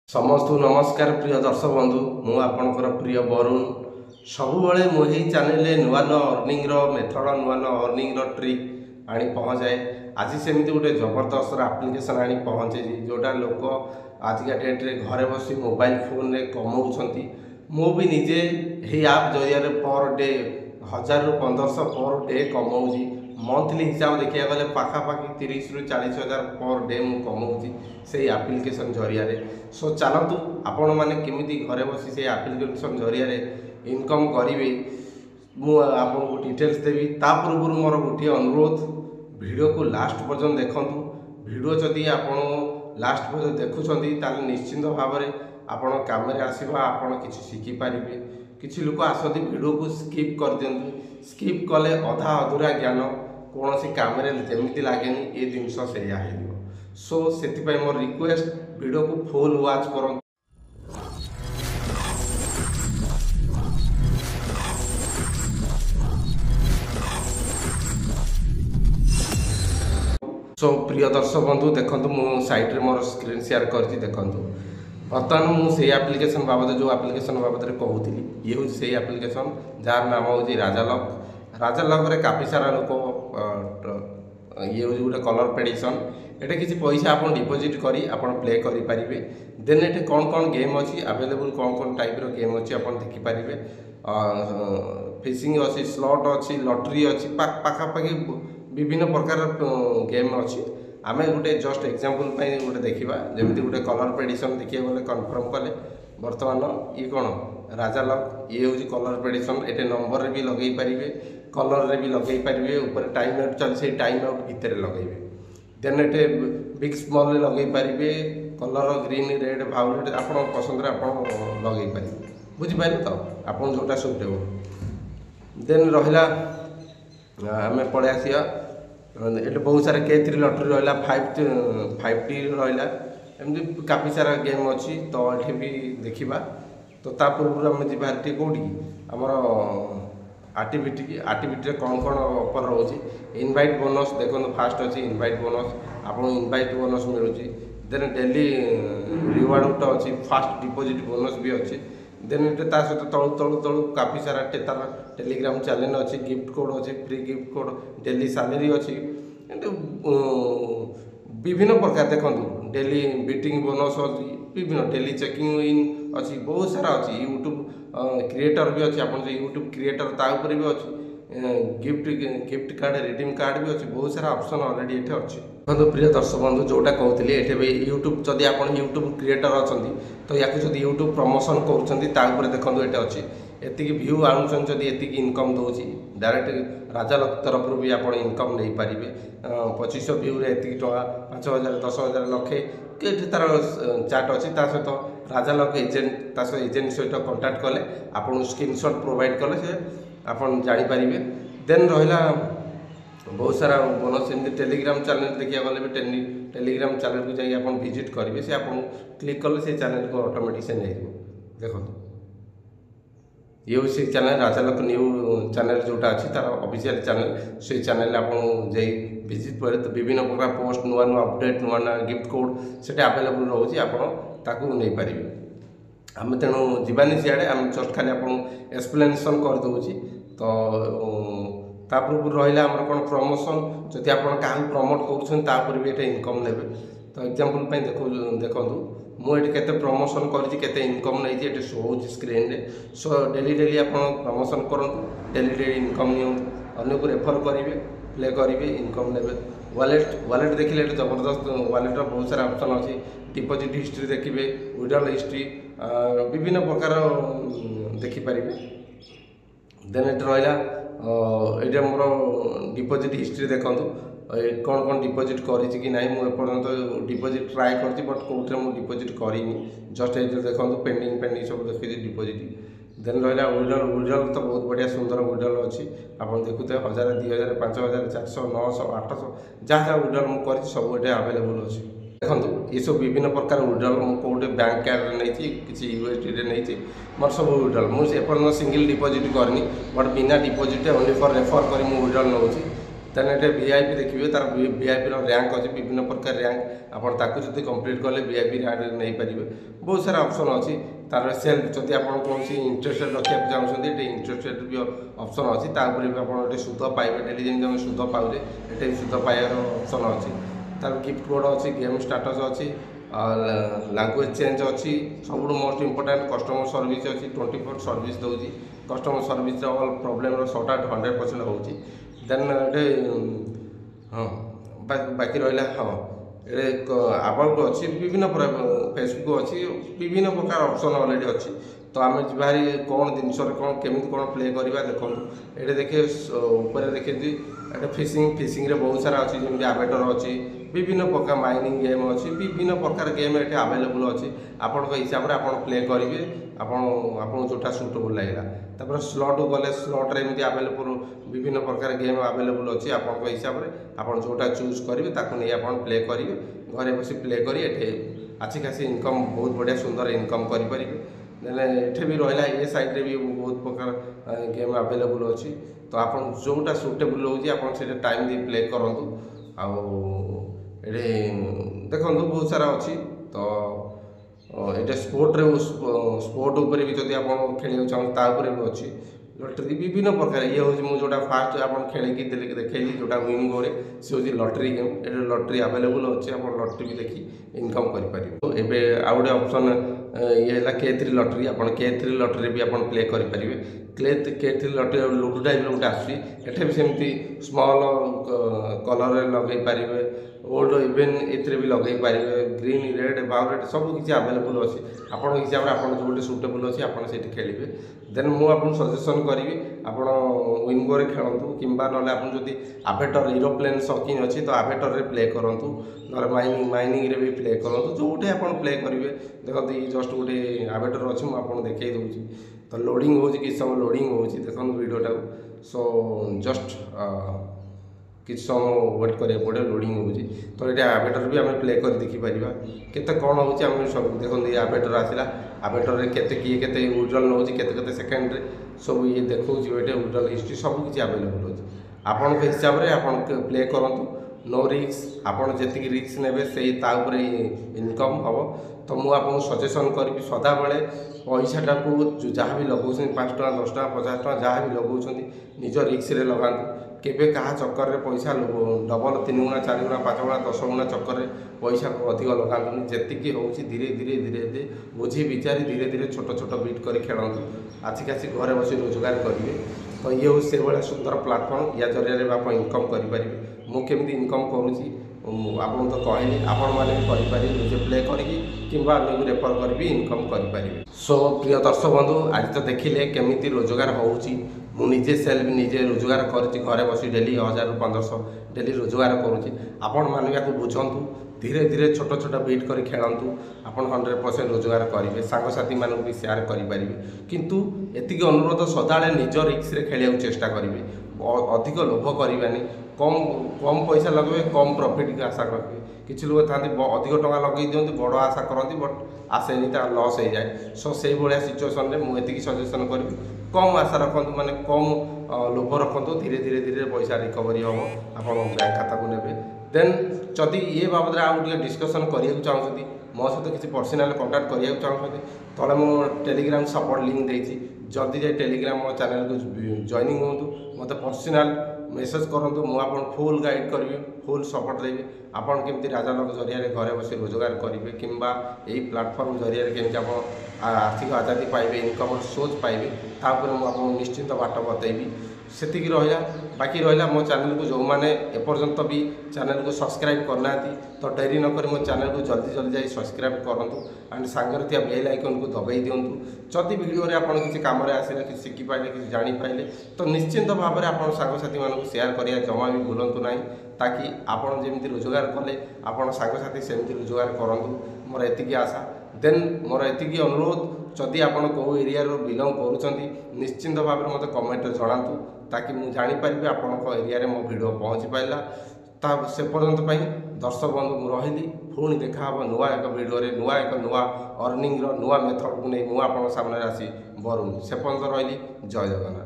समस्त नमस्कार प्रिय दर्शक बंधु मु आपणकर प्रिय वरुण सबुबले मुझे चैनल नुआ नुआ अर्निंग मेथड नुआ नुआ अर्निंग ट्रिक आनी पहुँचाए। आज सेमती गोटे जबरदस्त आप्लिकेसन आनी पहुँचे जोटा लोक आजिका डेट्रे घरे बस मोबाइल फोन रे कमाऊँच। मु भी निजे यही आप जरिया पर डे 1000 ରୁ 1500 पर डे कमाऊँगी। मंथली हिसाब देखा गले पाखापाखि 30 ରୁ 40 हजार पर डे मु कमाऊँगी से आप्लिकेसन जरिया। सो चलतु आपण मैंने केमी घरे बसी से आप्लिकेसन जरिया इनकम करेंगे आपको डिटेल्स देवी। ता पूर्व मोर गोटे अनुरोध वीडियो को लास्ट पर्यंत देखूँ। वीडियो जदि आप लास्ट पर्यंत देखुं निश्चिंत भाव में आपण काम आसवा आपण किसी शिखिपारे। किसी लोक आसती वीडियो को स्किप कर दिंतु। स्किप कले अधा अधूरा ज्ञान कौन सी काम जमी लगे ये जिनस से सो से मोर रिक्वेस्ट वीडियो को फुल वाच कर। सो प्रिय दर्शक बंधु देखो मु साइट मोर स्क्रीन शेयर कर देखूँ। बर्तमान मुझे आप्लिकेसन बाबद जो आप्लिकेसन बाबद कहूली ये हूँ से आप्लिकेसन जार नाम हूँ राजालक। राजालक रे काफी सारा लोक ये हूँ गोटे कलर प्रेडिक्शन। ये किसी पैसा आप डिपोजिट करी आप प्ले करें। देन ये कौन कौन गेम अच्छी अवेलेबल कौन कौन टाइप रो गेम अच्छी आप देखिपारे। फिशिंग अच्छी स्लॉट अच्छी लॉटरी अच्छी पाखापाखि विभिन्न प्रकार गेम अच्छी। आम गोटे जस्ट एग्जांपल गोटे देखा जमी गोटे कलर प्रेडिक्शन देखिए गले कन्फर्म कले बर्तमान ये कौन राजालक ये हूँ कलर प्रेडिक्शन। ये नंबर भी लगे पारे कलर रे भी लगे पारे ऊपर टाइम आउट चल से टाइम आउट भितर लगे। देन ये बिग स्मॉल लगे पारे कलर ग्रीन रेड भायोलेट आप पसंद आप लगे पारे बुझीपारे तो आप जोटा सुटेबल। देन रहा आम पड़े आसिया ये बहुत सारा K3 लॉटरी रहा 5T रहा एमती काफ़ी सारा गेम अच्छी। तो ये भी देखा तो ता पूर्व आम जी कौटी आमर आक्टिविटी कौन कौन ऑफर रोचे। इनवाइट बोनस देखो फास्ट अच्छी इनवाइट बोनस आपको इनवाइट बोनस मिलूँ। देन डेली रिवार्ड गोटे अच्छी फास्ट डिपोजिट बोनस भी अच्छी। देन ये सहित तलु तलु तलु काफ़ी सारा तार टेलीग्राम चैनल अच्छी गिफ्ट कोड अच्छी free gift code daily salary अच्छी विभिन्न प्रकार देखूँ। डेली बीटिंग बोनस अच्छी विभिन्न डेली चेकिंग इन अच्छी बहुत सारा अच्छी। यूट्यूब क्रिएटर भी अच्छी आप यूट्यूब क्रिएटर ताऊपर भी अच्छी। गिफ्ट कार्ड रिडीम कार्ड भी अच्छी बहुत सारा ऑप्शन ऑलरेडी ये अच्छी। देखो प्रिय दर्शक बंधु जोटा कहते ये भी यूट्यूब जदि आप यूट्यूब क्रिएटर अच्छा तो या यूट्यूब प्रमोशन कर देखो ये अच्छी एति व्यू आणुन जदि एति इनकम दौर डायरेक्ट राजालक तरफ भी आप इनकम नहीं पारे। 2500 व्यू रे एति टका 5000 10,000 लक्षे कि तार चार्ट अच्छी सहित राजालक एजेंट एजेंट सहित कंटाक्ट कले आप स्क्रीनशॉट प्रोवाइड कले से आप जानीपारे। देन रहा बहुत सारा बोनस एमती टेलीग्राम चैनल देखा गले भी टेलीग्राम चैनल को जाइए आप विजिट करेंगे से आप क्लिक कले से चैनल को ऑटोमेटिक से नहीं देखो ये से चैनल राजालक न्यू चैनल जोटा अच्छी तार ऑफिशियल चैनल से चैनल आप विजिट करें तो विभिन्न प्रकार पोस्ट नुआ नुआ अपडेट नुआ नुआ गिफ्ट कोड से अवेलेबल रोचे आपको नहीं पारे। आम तेणु जीवानी सियाड़े आम जस्ट खाली आप एक्सप्लेनेसन कर दूची। तो पूर्व रहा आम कौन प्रमोशन जदि आप क्या प्रमोट कर भी ये इनकम लेवे। तो एग्जांपल देखो मुझे केते प्रमोशन करते इनकम नहीं ये शो हो स्क्रीन रे। सो डेली डेली आप प्रमोशन करूँ डेली डेली इनकम नि अन्य को रेफर करेंगे प्ले करेंगे इनकम लेवे। वालेट देखिए जबरदस्त वालेट बहुत सारा ऑप्शन अच्छी। डिपोजिट हिस्ट्री देखिए विड्रॉल हिस्ट्री विभिन्न प्रकार देखिपारे। देन ये रहा ये मोर डिपोजिट हिस्ट्री देखूँ कौन कौन डिपोजिट करी कि नहीं मुझे डिपोजिट ट्राए कर बट कौटे मुझे डिपोजिट करीनी जस्ट ये देखो पेंडिंग पेंडिंग सब देखिए डिपोजिट। देन रहा विड्रॉल तो बहुत बढ़िया सुंदर विड्रॉल अच्छी आप देखुते 1000 2000 5000 400 900 800 जहाँ जहाँ विड्रॉल मुझे सब ये अवेलेबल अच्छी। देखो ये सब विभिन्न प्रकार विड्रॉल मुझे बैंक कार्ड नहीं किसी यूएसडी नहीं मोर सब विड्रॉल मुझे सिंगल डिपोजिट करनी बट बिना डिपोजिट ओनली फॉर रेफर कर विड्रॉल नौ देन ये वीआईपी देखिए तार वीआईपी रैंक अच्छे विभिन्न प्रकार रैंक आप कंप्लीट कले वीआईपी रैंक नहीं पारे बहुत सारा ऑप्शन अच्छी तार सेल्फ जदि आप कौन इंटरेस्टेड रखा चाहते ये इंटरेस्टेड भी ऑप्शन अच्छी तापर भी आप सुध पाइबे डेली जमी आम सुध पाऊे ये भी सुध पाइबार ऑप्शन अच्छी तार गिफ्ट कोड अच्छी गेम स्टाटस अच्छी लैंग्वेज चेंज अच्छी सब मोस्ट इंपोर्टाट कस्टमर सर्विस अच्छी 24 सर्विस दूसरी customer service all problem sort out 100% हो देन ये हाँ बाकी रहा हाँ ये अबाउट अच्छी विभिन्न फेसबुक अच्छी विभिन्न प्रकार ऑप्शन ऑलरेडी अच्छी तो आम भारी कौन जिनस कौन केमी कौन प्ले करवा देखो ये देखिए ऊपर देखिए फिशिंग रे बहुत सारा अच्छी जमी आवेटर अच्छी विभिन्न प्रकार माइनिंग गेम अच्छी विभिन्न प्रकार गेम ये आवेलेबल अच्छी आपण हिसाब से आप प्ले करेंगे आपन जोटा सुटेबल लगेगा तापर स्लॉट गले स्लॉट रे आवेलेबल विभिन्न प्रकार गेम आवेलेबल अच्छी आपण हिसाब से आप जोटा चूज करेंगे ताकू नहीं आप प्ले करेंगे घरे बस प्ले करेंगे अच्छी खासी इनकम बहुत बढ़िया सुंदर इनकम करेंगे ये भी रहा ये साइड रे भी बहुत प्रकार गेम आवेलेबल अच्छी तो आप जोटा सुटेबल हो टाइम दे प्ले करूँ ये देखो बहुत सारा अच्छी तो ये स्पोर्ट उपर भी जब आप खेल चाहते भी अच्छी लटरी विभिन्न प्रकार ये हूँ जोटा फास्ट आप खेलिकी देखी जोटा विन गोरे सी हूँ लटरी गेम ये लटरी आवेलेबल अच्छे आप लटरी भी देखी इनकम करेंगे एवं आउ गए ऑप्शन ये है K3 लटरी आप K3 लटरी भी आप प्ले करेंगे K3 लटरी लुडो टाइप गोटे आसुँचे भी सेमती स्मॉल कलर लगे पारे ओल्ड इवेन ए भी लगे पारे ग्रीन रेड वायोलेट सब किसी आवेलेबल अच्छी आपण हिसाब से आप जो सुटेबल अच्छी आप खेलेंगे देन मुझे सजेसन करी आप विंगो रे खेलतु कि ना आप जदि आवेटर एरोप्लेन शौकीन अच्छी तो आवेटर रे प्ले करूँ ना माइनिंग रे भी प्ले करूँ जोटे आप प्ले करेंगे देखो ये जस्ट गोटे आवेटर अच्छी मुझे देखई दूसरी तो लोडिंग हो कि समय लोडिंग हो देखो वीडियोटा सो जस्ट किसी समय वेट करा पड़े लोडिंग हो तो ये आवेटर भी आम प्ले कर देखिपर केते कौन हो सब देखो ये आवेटर आसला आवेटर रे केते किए केते विड्रॉल नौ केते सेकेंड रे सब ये देखो ये विड्रॉल हिस्ट्री सब किसी आवेलेबल अच्छे आपण हिसाब से आप प्ले करूँ नो रिस्क आपड़ जी रिस्क ने से इनकम हम तो मुझे सजेसन करी सदा बेले पैसाटा को जहाँ भी लगौं 5 टका 10 टका 50 टका जहाँ भी लगौं निज रिस्क रे लगातु केबे कहा चक्कर रे पैसा डबल 3 गुणा 4 गुणा 5 गुणा 10 गुणा चक्कर रे पैसा को अधिक लगातुनि जेतिकी होउछि धीरे धीरे धीरे धीरे बुझी विचारी धीरे धीरे छोट छोट बीट कर खेलतु आछि खासी घरे बसी रोजगार करेंगे तो ये हूँ से भाया सुंदर प्लाटफर्म या जरिए आप इनकम करेंगे मुझे इनकम करुँची आप तो कहली आपण मैंने भी करेंगे निजे प्ले करी कि रेफर कर भी इनकम करेंगे सो प्रिय दर्शक बंधु आज तो देखिले केमी रोजगार होजे सेल्फ निजे रोजगार कर घरे बस डेली 1000 ରୁ 1500 डेली रोजगार करुँची आपण मैंने बुझंतु धीरे धीरे छोट छोट बीट कर खेलतु आप 100% रोजगार करेंगे सांगसाथी मानक भी सेयार करेंगे किंतु एति अनुरोध सदाले निज रिक्स रे खेलिया चेष्टा करेंगे अधिक लोभ करवानी कम कम पैसा लगे कम प्रॉफिट की आशा रखें किसी लोग था अधिक टका लगे दिखते बड़ आशा करती बट आसेनी लॉस हो जाए सो से भाया सिचुएसन में मुझे सजेसन करी कम आशा रखु माने कम लोभ रखु धीरे धीरे धीरे पैसा रिकवरी हम आप बैंक खाता को ने देन जदि ये बाबद आगे डिस्कसन करने चाहते मो सहित किसी पर्सनाल कंटाक्ट करने चाहते तले मो टेलीग्राम सपोर्ट लिंक देती जल्दी जाए टेलीग्राम मो चैनल को जॉइनिंग हूँ मत पर्सनाल मेसेज करूँ मुझे फुल गाइड करी फुल सपोर्ट देवी आपड़ केमी राजालोक जरिए घरे बस रोजगार करेंगे कि यही प्लाटफर्म जरिए केमी आप आर्थिक आजादी पाइबे इनकम सोर्स पाइबे तापर मुझे निश्चिंत बाट बतैबी सेति रहा बाकी रहा मो चैनल को जो मैंने एपर्यंत भी चैनल को सब्सक्राइब करना तो डेरी नक मो चैनल को जल्दी जल्दी जाए सब्सक्राइब करूँ एंड सांगर थी बेल आइकन को दबाई दिंतु जदि वीडियो आप किसी कम आसला कि शिखिपारे कि जापारे तो निश्चिंत भाव में आप सांगसाथी मानक सेयार करिया जमा भी भूलु ना ताकि आपड़ जमी रोजगार कले आप सांगसाथी सेमती रोजगार करूँ मोर एति आशा देन मोर एति अनुरोध जदि आप कौ एरिया बिलंग करुँच निश्चिंत भाव में मत कमेंट जनातु ताकि मुझे जानीपारि आपण एरिया मो भिड पहुँची पारा से पर्यंत दर्शक बंधु मुझे रही पुणी देखा नुआ एक भिडियो नुआ एक नुआ अर्निंग नुआ मेथड को नहीं मुझे सामने आसी बरुनी से पर्यंत रही जय जगन्नाथ।